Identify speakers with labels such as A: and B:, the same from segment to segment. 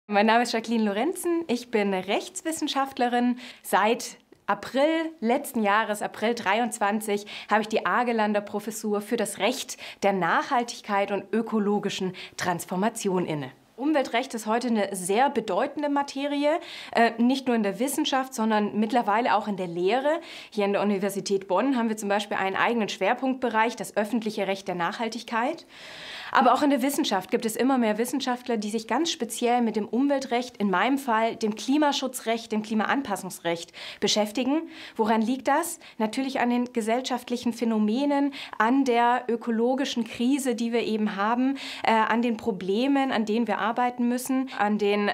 A: Mein Name ist Jacqueline Lorenzen, ich bin Rechtswissenschaftlerin. Seit April letzten Jahres, April 23, habe ich die Argelander Professur für das Recht der Nachhaltigkeit und ökologischen Transformation inne. Umweltrecht ist heute eine sehr bedeutende Materie, nicht nur in der Wissenschaft, sondern mittlerweile auch in der Lehre. Hier an der Universität Bonn haben wir zum Beispiel einen eigenen Schwerpunktbereich, das öffentliche Recht der Nachhaltigkeit. Aber auch in der Wissenschaft gibt es immer mehr Wissenschaftler, die sich ganz speziell mit dem Umweltrecht, in meinem Fall dem Klimaschutzrecht, dem Klimaanpassungsrecht beschäftigen. Woran liegt das? Natürlich an den gesellschaftlichen Phänomenen, an der ökologischen Krise, die wir eben haben, an den Problemen, an denen wir arbeiten müssen, an den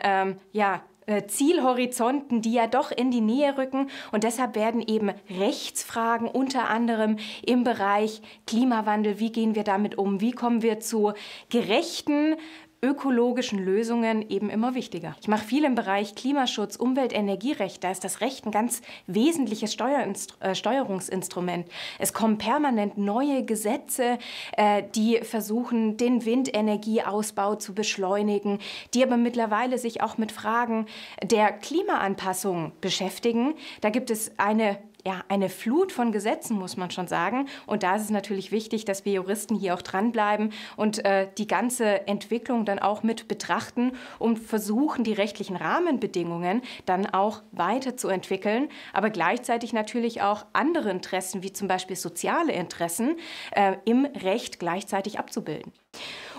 A: Zielhorizonten, die ja doch in die Nähe rücken. Und deshalb werden eben Rechtsfragen unter anderem im Bereich Klimawandel, wie gehen wir damit um, wie kommen wir zu gerechten, ökologischen Lösungen eben immer wichtiger. Ich mache viel im Bereich Klimaschutz, Umwelt-, Energierecht. Da ist das Recht ein ganz wesentliches Steuerungsinstrument. Es kommen permanent neue Gesetze, die versuchen, den Windenergieausbau zu beschleunigen, die aber mittlerweile sich auch mit Fragen der Klimaanpassung beschäftigen. Da gibt es eine Flut von Gesetzen, muss man schon sagen. Und da ist es natürlich wichtig, dass wir Juristen hier auch dranbleiben und die ganze Entwicklung dann auch mit betrachten und versuchen, die rechtlichen Rahmenbedingungen dann auch weiterzuentwickeln, aber gleichzeitig natürlich auch andere Interessen, wie zum Beispiel soziale Interessen, im Recht gleichzeitig abzubilden.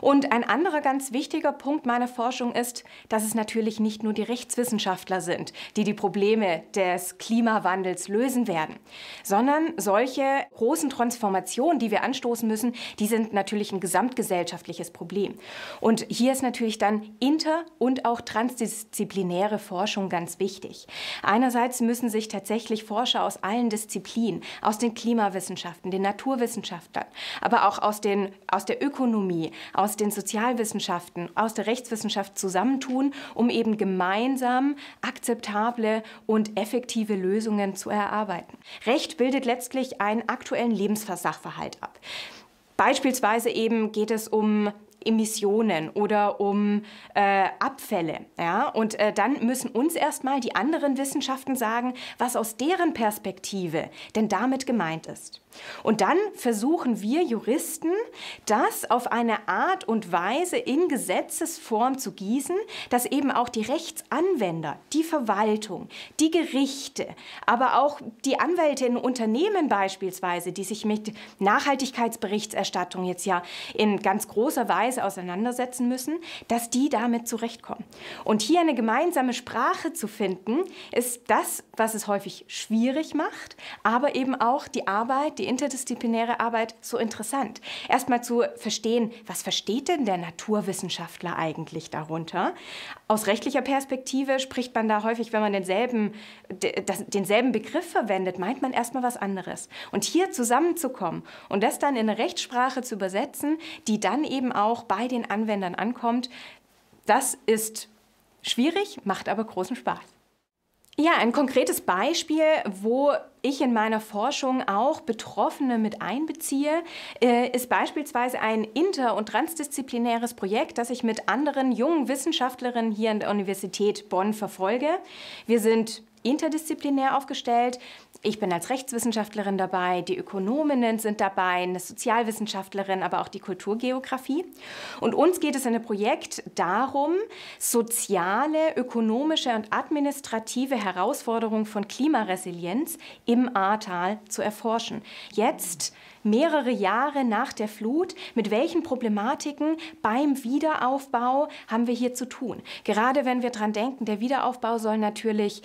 A: Und ein anderer ganz wichtiger Punkt meiner Forschung ist, dass es natürlich nicht nur die Rechtswissenschaftler sind, die die Probleme des Klimawandels lösen werden, sondern solche großen Transformationen, die wir anstoßen müssen, die sind natürlich ein gesamtgesellschaftliches Problem. Und hier ist natürlich dann inter- und auch transdisziplinäre Forschung ganz wichtig. Einerseits müssen sich tatsächlich Forscher aus allen Disziplinen, aus den Klimawissenschaften, den Naturwissenschaften, aber auch aus der Ökonomie, aus den Sozialwissenschaften, aus der Rechtswissenschaft zusammentun, um eben gemeinsam akzeptable und effektive Lösungen zu erarbeiten. Recht bildet letztlich einen aktuellen Lebenssachverhalt ab. Beispielsweise eben geht es um Emissionen oder um Abfälle. Ja? Und dann müssen uns erstmal die anderen Wissenschaften sagen, was aus deren Perspektive denn damit gemeint ist. Und dann versuchen wir Juristen, das auf eine Art und Weise in Gesetzesform zu gießen, dass eben auch die Rechtsanwender, die Verwaltung, die Gerichte, aber auch die Anwälte in Unternehmen beispielsweise, die sich mit Nachhaltigkeitsberichterstattung jetzt ja in ganz großer Weise auseinandersetzen müssen, dass die damit zurechtkommen. Und hier eine gemeinsame Sprache zu finden, ist das, was es häufig schwierig macht, aber eben auch die interdisziplinäre Arbeit so interessant. Erstmal zu verstehen, was versteht denn der Naturwissenschaftler eigentlich darunter? Aus rechtlicher Perspektive spricht man da häufig, wenn man denselben Begriff verwendet, meint man erstmal was anderes. Und hier zusammenzukommen und das dann in eine Rechtssprache zu übersetzen, die dann eben auch bei den Anwendern ankommt, das ist schwierig, macht aber großen Spaß. Ja, ein konkretes Beispiel, wo ich in meiner Forschung auch Betroffene mit einbeziehe, ist beispielsweise ein inter- und transdisziplinäres Projekt, das ich mit anderen jungen Wissenschaftlerinnen hier an der Universität Bonn verfolge. Wir sind interdisziplinär aufgestellt. Ich bin als Rechtswissenschaftlerin dabei, die Ökonominnen sind dabei, eine Sozialwissenschaftlerin, aber auch die Kulturgeografie. Und uns geht es in dem Projekt darum, soziale, ökonomische und administrative Herausforderungen von Klimaresilienz im Ahrtal zu erforschen. Jetzt, mehrere Jahre nach der Flut, mit welchen Problematiken beim Wiederaufbau haben wir hier zu tun? Gerade wenn wir dran denken, der Wiederaufbau soll natürlich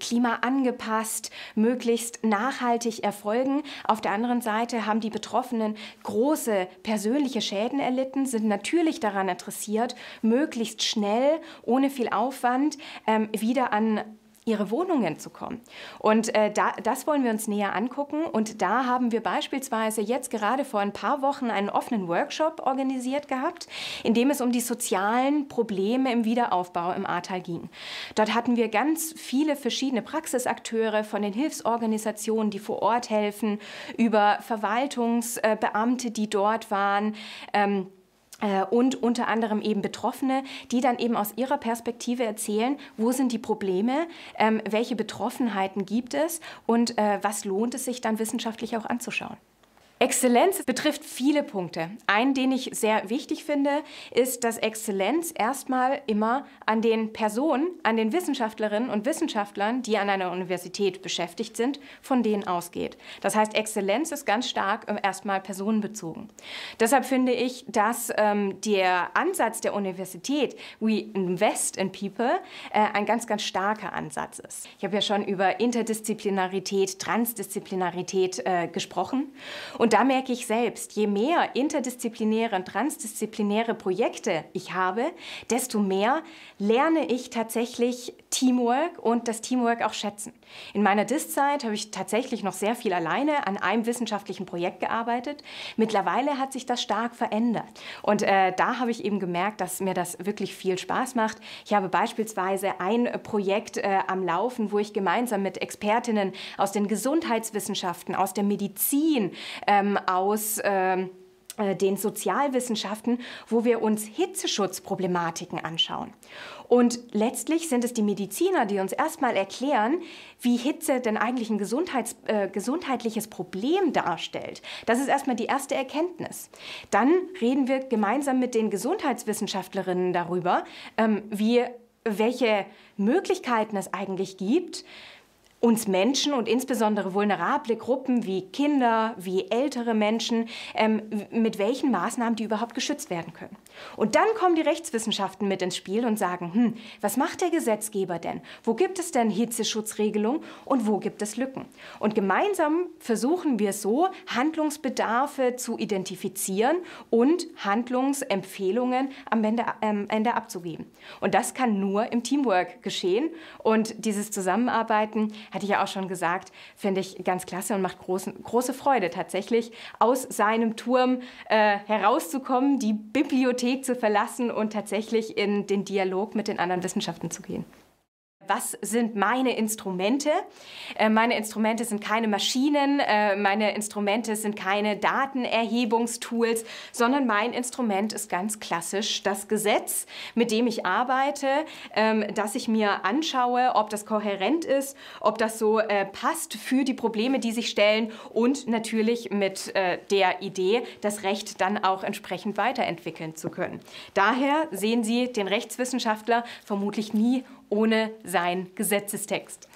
A: klimaangepasst, möglichst nachhaltig erfolgen. Auf der anderen Seite haben die Betroffenen große persönliche Schäden erlitten, sind natürlich daran interessiert, möglichst schnell, ohne viel Aufwand, wieder an ihre Wohnungen zu kommen. Und das wollen wir uns näher angucken. Und da haben wir beispielsweise jetzt gerade vor ein paar Wochen einen offenen Workshop organisiert gehabt, in dem es um die sozialen Probleme im Wiederaufbau im Ahrtal ging. Dort hatten wir ganz viele verschiedene Praxisakteure von den Hilfsorganisationen, die vor Ort helfen, über Verwaltungsbeamte, die dort waren, und unter anderem eben Betroffene, die dann eben aus ihrer Perspektive erzählen, wo sind die Probleme, welche Betroffenheiten gibt es und was lohnt es sich dann wissenschaftlich auch anzuschauen. Exzellenz betrifft viele Punkte. Einen, den ich sehr wichtig finde, ist, dass Exzellenz erstmal immer an den Personen, an den Wissenschaftlerinnen und Wissenschaftlern, die an einer Universität beschäftigt sind, von denen ausgeht. Das heißt, Exzellenz ist ganz stark erstmal personenbezogen. Deshalb finde ich, dass der Ansatz der Universität, we invest in people, ein ganz, ganz starker Ansatz ist. Ich habe ja schon über Interdisziplinarität, Transdisziplinarität gesprochen. Und da merke ich selbst, je mehr interdisziplinäre und transdisziplinäre Projekte ich habe, desto mehr lerne ich tatsächlich Teamwork und das Teamwork auch schätzen. In meiner Disz-Zeit habe ich tatsächlich noch sehr viel alleine an einem wissenschaftlichen Projekt gearbeitet. Mittlerweile hat sich das stark verändert. Und da habe ich eben gemerkt, dass mir das wirklich viel Spaß macht. Ich habe beispielsweise ein Projekt am Laufen, wo ich gemeinsam mit Expertinnen aus den Gesundheitswissenschaften, aus der Medizin, aus den Sozialwissenschaften, wo wir uns Hitzeschutzproblematiken anschauen. Und letztlich sind es die Mediziner, die uns erstmal erklären, wie Hitze denn eigentlich ein gesundheitliches Problem darstellt. Das ist erstmal die erste Erkenntnis. Dann reden wir gemeinsam mit den Gesundheitswissenschaftlerinnen darüber, welche Möglichkeiten es eigentlich gibt, uns Menschen und insbesondere vulnerable Gruppen wie Kinder, wie ältere Menschen, mit welchen Maßnahmen die überhaupt geschützt werden können. Und dann kommen die Rechtswissenschaften mit ins Spiel und sagen, was macht der Gesetzgeber denn? Wo gibt es denn Hitzeschutzregelungen und wo gibt es Lücken? Und gemeinsam versuchen wir so, Handlungsbedarfe zu identifizieren und Handlungsempfehlungen am Ende abzugeben. Und das kann nur im Teamwork geschehen. Und dieses Zusammenarbeiten, hatte ich ja auch schon gesagt, finde ich ganz klasse und macht große Freude, tatsächlich aus seinem Turm herauszukommen, die Bibliothek zu verlassen und tatsächlich in den Dialog mit den anderen Wissenschaften zu gehen. Was sind meine Instrumente? Meine Instrumente sind keine Maschinen, meine Instrumente sind keine Datenerhebungstools, sondern mein Instrument ist ganz klassisch das Gesetz, mit dem ich arbeite, dass ich mir anschaue, ob das kohärent ist, ob das so passt für die Probleme, die sich stellen und natürlich mit der Idee, das Recht dann auch entsprechend weiterentwickeln zu können. Daher sehen Sie den Rechtswissenschaftler vermutlich nie ohne seinen Gesetzestext.